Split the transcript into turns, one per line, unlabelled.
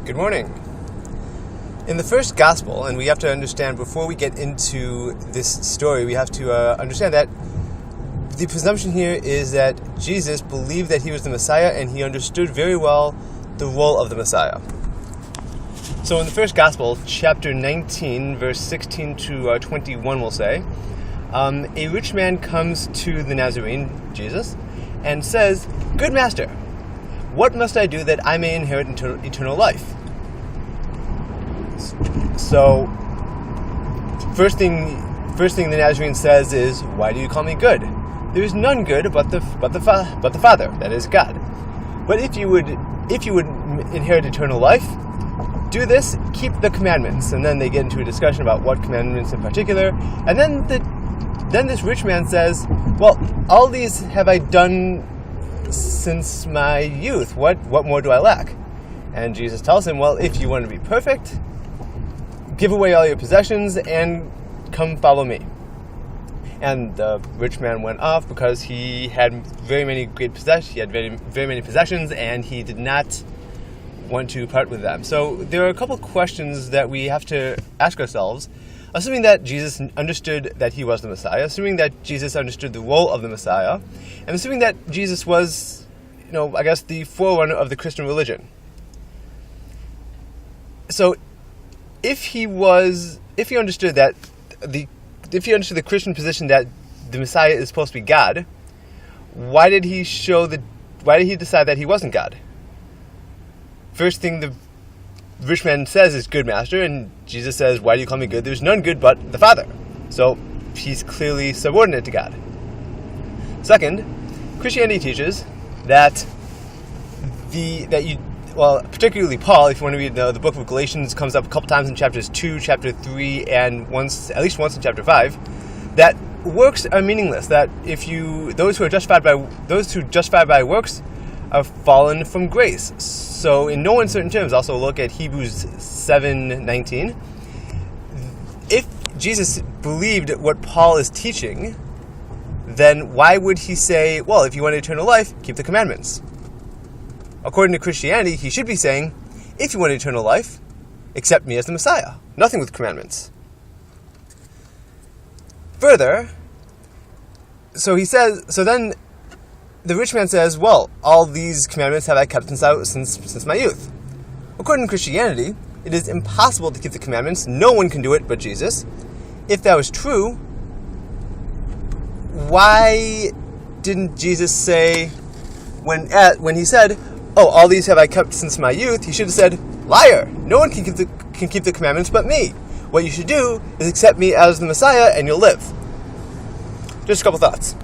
Good morning. In the first gospel, and we have to understand before we get into this story, we have to understand that the presumption here is that Jesus believed that he was the Messiah and he understood very well the role of the Messiah. So in the first gospel, chapter 19, verse 16 to 21 will say, a rich man comes to the Nazarene, Jesus, and says, "Good master, what must I do that I may inherit eternal life?" So, first thing the Nazarene says is, "Why do you call me good? There is none good but the Father, that is God. But if you would inherit eternal life, do this: keep the commandments." And then they get into a discussion about what commandments in particular. And then this rich man says, "Well, all these have I done since my youth. What more do I lack?" And Jesus tells him, "Well, if you want to be perfect, give away all your possessions and come follow me." And the rich man went off because he had very many possessions, and he did not want to part with them. So there are a couple questions that we have to ask ourselves, assuming that Jesus understood that he was the Messiah, assuming that Jesus understood the role of the Messiah, and assuming that Jesus was, the forerunner of the Christian religion. So if he understood the Christian position that the Messiah is supposed to be God, why did he decide that he wasn't God? First thing the rich man says is, "Good master," and Jesus says, "Why do you call me good? There's none good but the Father." So he's clearly subordinate to God. Second, Christianity teaches that particularly Paul, if you want to read the book of Galatians, comes up a couple times in chapters 2, chapter 3, and at least once in chapter 5, that works are meaningless. That those who justify by works are fallen from grace. So in no uncertain terms, also look at Hebrews 7:19. If Jesus believed what Paul is teaching, then why would he say, "Well, if you want eternal life, keep the commandments"? According to Christianity, he should be saying, "If you want eternal life, accept me as the Messiah. Nothing with commandments." Further, so then the rich man says, "Well, all these commandments have I kept since my youth." According to Christianity, it is impossible to keep the commandments. No one can do it but Jesus. If that was true, why didn't Jesus say, when he said, "Oh, all these have I kept since my youth," he should have said, "Liar! No one can keep the commandments but me. What you should do is accept me as the Messiah and you'll live." Just a couple thoughts.